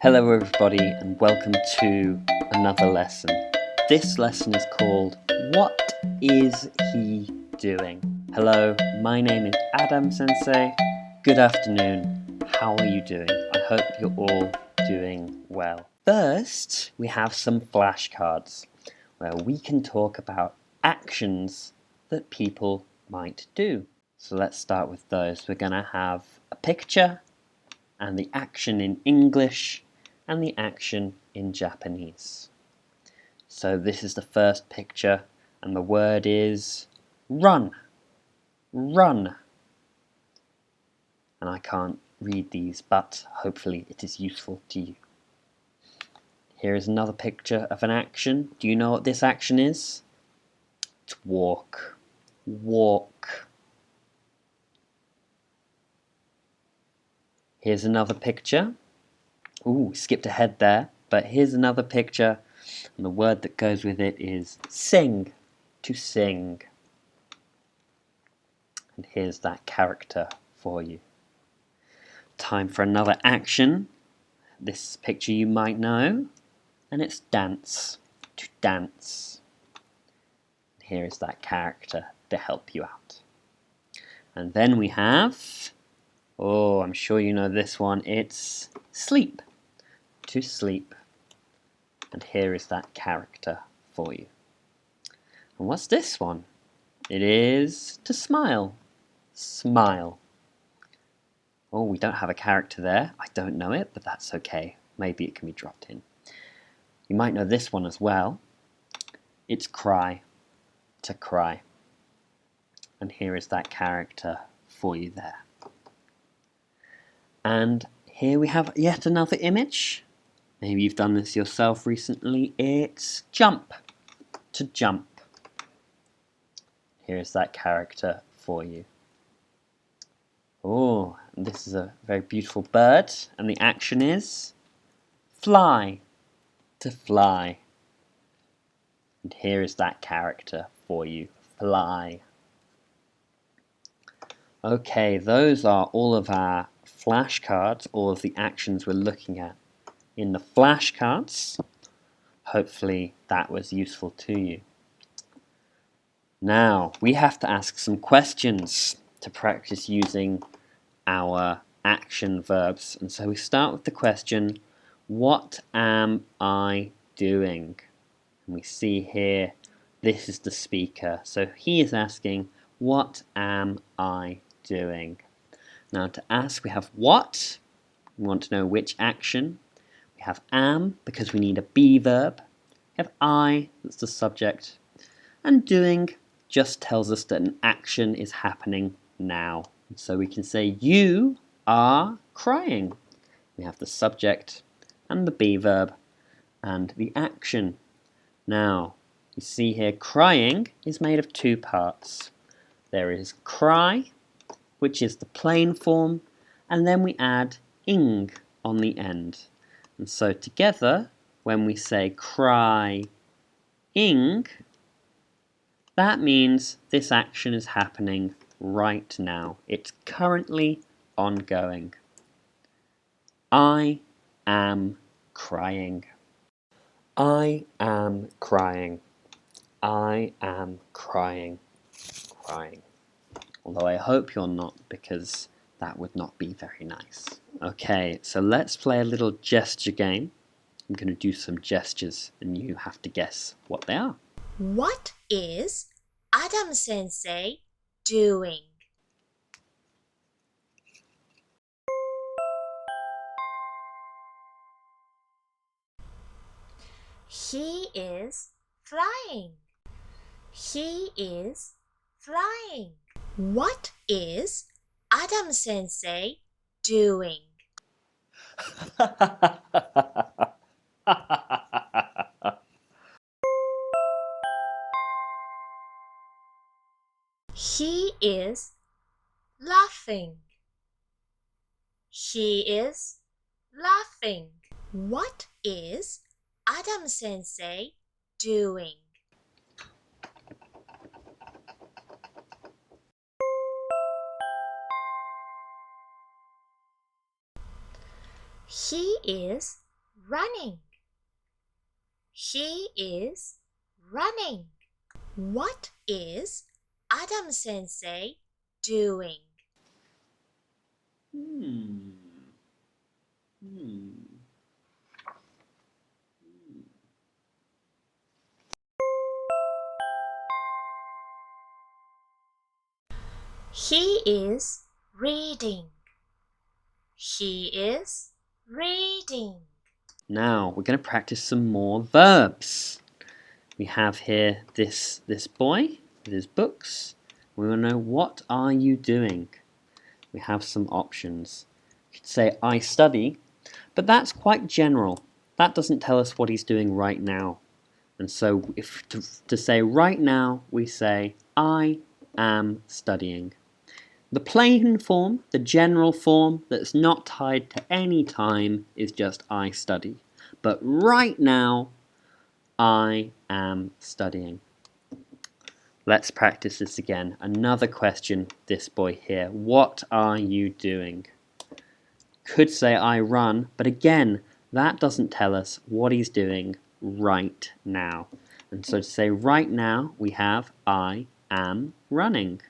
Hello everybody and welcome to another lesson. This lesson is called What is he doing? Hello, my name is Adam Sensei. Good afternoon. How are you doing? I hope you're all doing well. First, we have some flashcards where we can talk about actions that people might do. So let's start with those. We're going to have a picture and the action in English and the action in Japanese. So this is the first picture and the word is run. Run. And I can't read these, but hopefully it is useful to you. Here is another picture of an action. Do you know what this action is? It's walk. Walk. Here's another picture. Ooh, skipped ahead there, but here's another picture, and the word that goes with it is sing, to sing. And here's that character for you. Time for another action. This picture you might know, and it's dance, to dance. Here is that character to help you out. And then we have, oh, I'm sure you know this one, it's sleep. To sleep. And here is that character for you. And what's this one? It is to smile. Smile. Oh, we don't have a character there. I don't know it, but that's okay. Maybe it can be dropped in. You might know this one as well. It's cry. To cry. And here is that character for you there. And here we have yet another image. Maybe you've done this yourself recently. It's jump. To jump. Here's that character for you. Oh, and this is a very beautiful bird. And the action is fly. To fly. And here is that character for you. Fly. Okay, those are all of our flashcards, all of the actions we're looking at in the flashcards. Hopefully that was useful to you. Now, we have to ask some questions to practice using our action verbs. And so we start with the question, what am I doing? And we see here, this is the speaker. So he is asking, what am I doing? Now to ask, we have what. We want to know which action. We have am, because we need a be verb. We have I, that's the subject. And doing just tells us that an action is happening now. So we can say, you are crying. We have the subject and the be verb and the action. Now, you see here, crying is made of two parts. There is cry, which is the plain form, and then we add ing on the end. And so together, when we say crying, that means this action is happening right now. It's currently ongoing. I am crying. I am crying. I am crying. Crying. Although I hope you're not, because that would not be very nice. Okay, so let's play a little gesture game. I'm going to do some gestures and you have to guess what they are. What is Adam Sensei doing? He is flying. He is flying. What is Adam Sensei doing? He is laughing. He is laughing. What is Adam Sensei doing? He is running. He is running. What is Adam Sensei doing? He is reading. He is reading. Now we're going to practice some more verbs. We have here this boy with his books. We want to know, what are you doing? We have some options. You could say, I study, but that's quite general. That doesn't tell us what he's doing right now. And so if to say right now, we say, I am studying. The plain form, the general form that's not tied to any time, is just I study. But right now, I am studying. Let's practice this again. Another question, this boy here. What are you doing? Could say I run, but again, that doesn't tell us what he's doing right now. And so to say right now, we have I am running.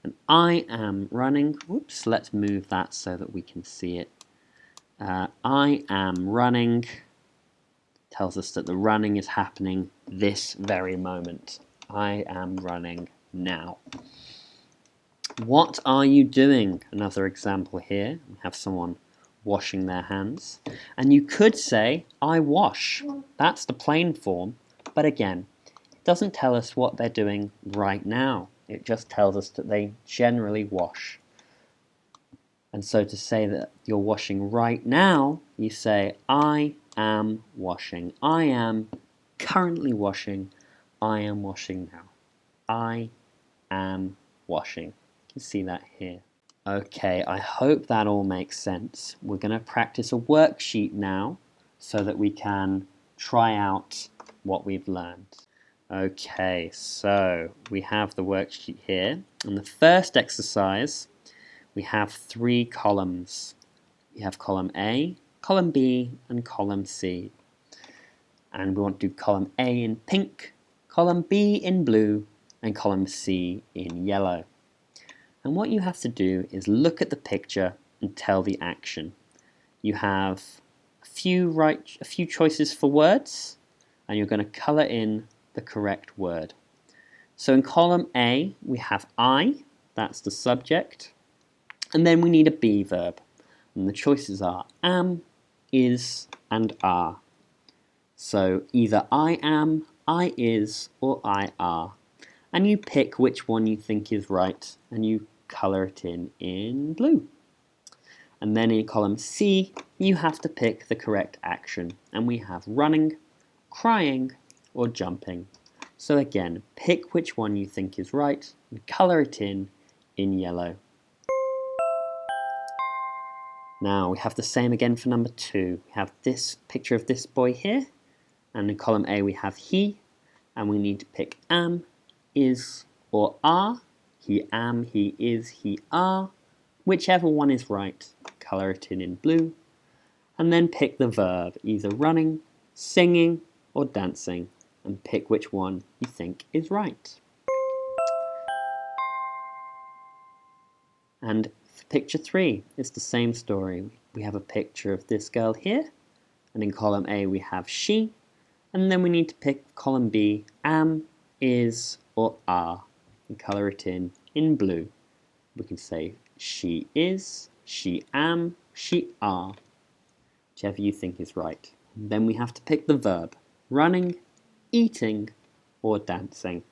And I am running. Whoops, let's move that so that we can see it. I am running tells us that the running is happening this very moment. I am running now. What are you doing? Another example here. We have someone washing their hands. And you could say, I wash. That's the plain form. But again, it doesn't tell us what they're doing right now. It just tells us that they generally wash. And so to say that you're washing right now, you say, I am washing. I am currently washing. I am washing now. I am washing. You can see that here. Okay, I hope that all makes sense. We're going to practice a worksheet now so that we can try out what we've learned. Okay, so we have the worksheet here. And the first exercise, we have 3 columns. We have column A, column B, and column C. And we want to do column A in pink, column B in blue, and column C in yellow. And what you have to do is look at the picture and tell the action. You have a few choices for words, and you're going to colour in the correct word. So in column A, we have I, that's the subject, and then we need a be verb. And the choices are am, is, and are. So either I am, I is, or I are. And you pick which one you think is right, and you colour it in blue. And then in column C, you have to pick the correct action. And we have running, crying, or jumping. So again, pick which one you think is right and colour it in yellow. Now we have the same again for number 2. We have this picture of this boy here, and in column A we have he, and we need to pick am, is, or are. He am, he is, he are. Whichever one is right, colour it in blue. And then pick the verb, either running, singing, or dancing, and pick which one you think is right. And for picture 3, it's the same story. We have a picture of this girl here, and in column A we have she, and then we need to pick column B, am, is, or are, and colour it in blue. We can say she is, she am, she are, whichever you think is right. And then we have to pick the verb, running, eating, or dancing.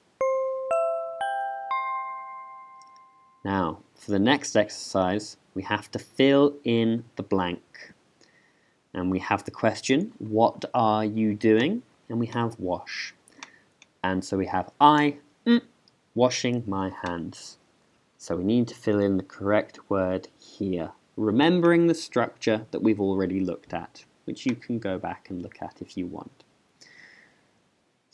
Now, for the next exercise, we have to fill in the blank. And we have the question, what are you doing? And we have wash. And so we have I, washing my hands. So we need to fill in the correct word here, remembering the structure that we've already looked at, which you can go back and look at if you want.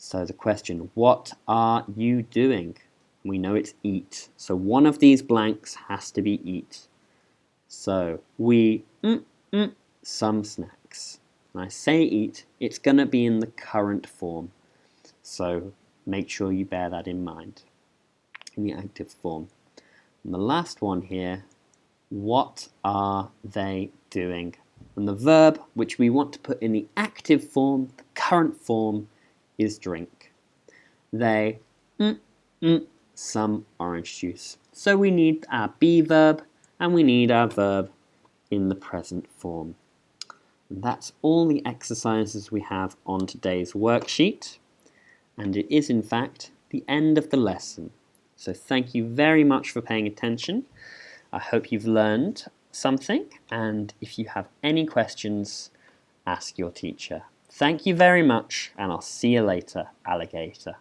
So the question, what are you doing? We know it's eat, so one of these blanks has to be eat. So we some snacks. When I say eat, it's going to be in the current form. So make sure you bear that in mind, in the active form. And the last one here, what are they doing? And the verb which we want to put in the active form, the current form, is drink. They some orange juice. So we need our be verb and we need our verb in the present form. And that's all the exercises we have on today's worksheet. And it is in fact the end of the lesson. So thank you very much for paying attention. I hope you've learned something, and if you have any questions, ask your teacher. Thank you very much, and I'll see you later, alligator.